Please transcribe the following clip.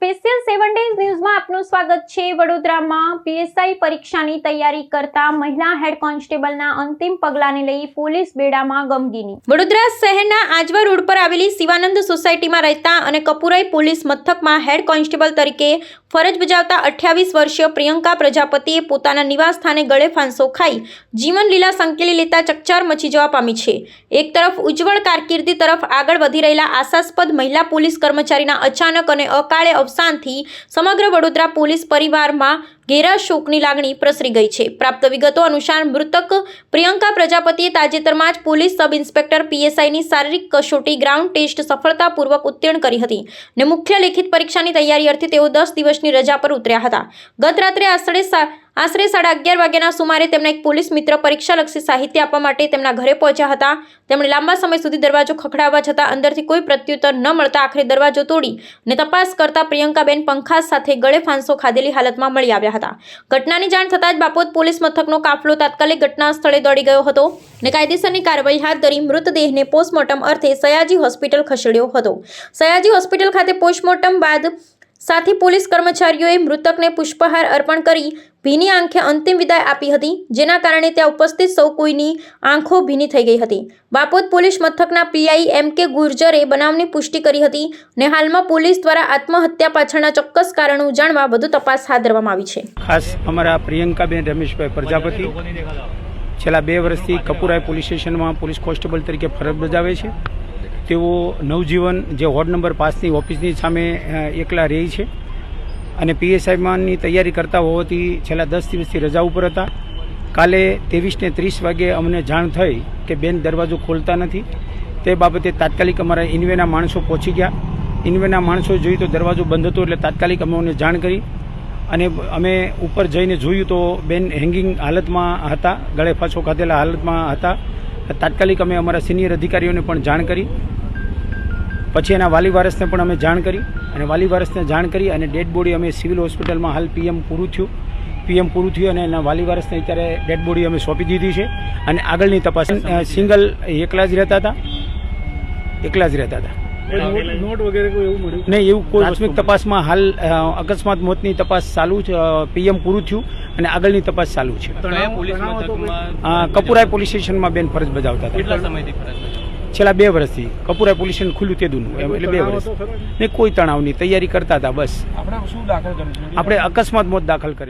Special 7 days ન્યૂઝમાં આપનું સ્વાગત છે। વડોદરામાં પીએસઆઈ પરીક્ષાની તૈયારી કરતા મહિલા હેડ કોન્સ્ટેબલના અંતિમ પગલાને લઈ પોલીસ બેડામાં ગમગીની। વડોદરા શહેરના આજવા રોડ પર આવેલી શિવાનંદ સોસાયટીમાં રહેતા અને કપુરાઈ પોલીસ મથકમાં હેડ કોન્સ્ટેબલ તરીકે ફરજ બજાવતા 28 વર્ષીય પ્રિયંકા પ્રજાપતિએ પોતાના નિવાસ સ્થાને ગળે ફાંસો ખાઈ જીવન લીલા સંકેલી લેતા ચકચાર મચી જવા પામી છે। એક તરફ ઉજ્જવળ કારકિર્દી તરફ આગળ વધી રહેલા આશાસ્પદ મહિલા પોલીસ કર્મચારીના અચાનક અને અકાળે અવસાનથી સમગ્ર વડોદરા પોલીસ પરિવારમાં ઘેરા શોકની લાગણી પ્રસરી ગઈ છે। પ્રાપ્ત વિગતો અનુસાર મૃતક પ્રિયંકા પ્રજાપતિએ તાજેતરમાં જ પોલીસ સબ ઇન્સ્પેક્ટર પીએસઆઈની શારીરિક કસોટી ગ્રાઉન્ડ ટેસ્ટ સફળતાપૂર્વક ઉત્તીર્ણ કરી હતી અને મુખ્ય લેખિત પરીક્ષાની તૈયારી અર્થે તેઓ 10 દિવસની રજા પર ઉતર્યા હતા। ગત રાત્રે આશરે 11:30 વાગ્યાના સુમારે તેમના એક પોલીસ મિત્ર પરીક્ષાલક્ષી સાહિત્ય આપવા માટે તેમના ઘરે પહોંચ્યા હતા। તેમણે લાંબા સમય સુધી દરવાજો ખખડાવવા છતાં અંદરથી કોઈ પ્રત્યુત્તર ન મળતા આખરે દરવાજો તોડી અને તપાસ કરતા પ્રિયંકાબેન પંખા સાથે ગળે ફાંસો ખાધેલી હાલતમાં મળી આવ્યા હતા। ઘટનાની જાણ થતાં જ બાપોદ પોલીસ મથકનો કાફલો તાત્કાલિક ઘટના સ્થળે દોડી ગયો હતો અને કાયદેસરની કાર્યવાહી હાથ ધરી મૃતદેહને પોસ્ટમોર્ટમ અર્થે સયાજી હોસ્પિટલ ખસેડ્યો હતો। સયાજી હોસ્પિટલ ખાતે પોસ્ટમોર્ટમ બાદ સાથી પોલીસ કર્મચારીઓએ મૃતકને પુષ્પહાર અર્પણ કરી ભીની આંખે અંતિમ વિદાય આપી હતી, જેના કારણે ત્યાં ઉપસ્થિત સૌ કોઈની આંખો ભીની થઈ ગઈ હતી। બાપોદ પોલીસ મથકના પીઆઈ એમ.કે. ગુર્જરે બનાવની પુષ્ટિ કરી હતી અને હાલમાં પોલીસ દ્વારા આત્મહત્યા પાછળના ચોક્કસ કારણો જાણવા વધુ તપાસ હાથ ધરવામાં આવી છે। ખાસ અમારા પ્રિયંકાબેન રમેશભાઈ પ્રજાપતિ છેલ્લા 2 વર્ષથી કપુરાઈ પોલીસ સ્ટેશનમાં પોલીસ કોન્સ્ટેબલ તરીકે ફરજ બજાવે છે। તેઓ નવજીવન જે વોર્ડ નંબર 5ની ઓફિસની સામે એકલા રહે છે અને પીએસઆઈમાંની તૈયારી કરતા હોવાથી છેલ્લા 10 દિવસથી રજા ઉપર હતા। કાલે 23:30 વાગે અમને જાણ થઈ કે બેન દરવાજો ખોલતા નથી। તે બાબતે તાત્કાલિક અમારા ઇન્વેના માણસો પહોંચી ગયા। ઇન્વેના માણસો જોયું તો દરવાજો બંધ હતો, એટલે તાત્કાલિક અમને જાણ કરી અને અમે ઉપર જઈને જોયું તો બેન હેંગિંગ હાલતમાં હતા, ગળે ફાંસો ખાધેલા હાલતમાં હતા। તાત્કાલિક અમે અમારા સિનિયર અધિકારીઓને પણ જાણ કરી, પછી એના વાલી વારસને પણ અમે જાણ કરી અને વાલી વારસને જાણ કરી અને ડેડ બોડી અમે સિવિલ હોસ્પિટલમાં હાલ પીએમ પૂરું થયું અને એના વાલી વારસને અત્યારે ડેડ બોડી અમે સોંપી દીધી છે અને આગળની તપાસ સિંગલ એકલા જ રહેતા હતા। નોટ વગેરે કોઈ એવું મળ્યું નહીં, એવું કોઈ પ્રાથમિક તપાસમાં હાલ અકસ્માત મોતની તપાસ ચાલુ છે, પીએમ પૂરું થયું અને આગળની તપાસ ચાલુ છે। કપુરાઈ પોલીસ સ્ટેશનમાં બેન ફરજ બજાવતા હતા છેલ્લા 2 વર્ષથી। કપુરાઈ પોલીસ સ્ટેશન ખુલ્લું તેદુનું એટલે 2 વર્ષ ને કોઈ તણાવની તૈયારી કરતા હતા। બસ આપણે અકસ્માત મોત દાખલ કરેલું।